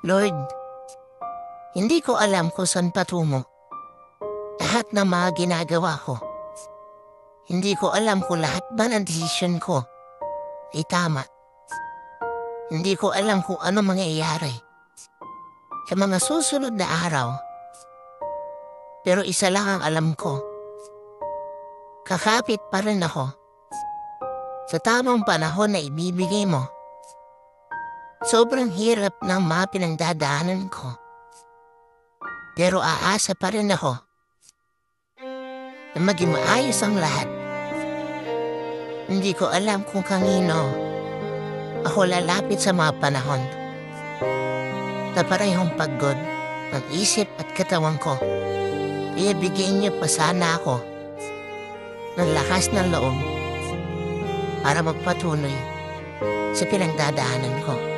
Lord, hindi ko alam kung saan patungo. Lahat ng mga ginagawa ko. Hindi ko alam kung lahat ba ng desisyon ko ay tama. Hindi ko alam kung ano mangyayari sa mga susunod na araw. Pero isa lang ang alam ko. Kakapit pa rin ako sa tamang panahon na ibibigay mo. Sobrang hirap ng mga pinagdadaanan ko. Pero aasa pa rin ako na maging maayos ang lahat. Hindi ko alam kung kanino ako lalapit sa mga panahon na parehong pagod ng isip at katawan ko. Kaya bigyan niyo pa sana ako ng lakas ng loob para magpatuloy sa pinagdadaanan ko.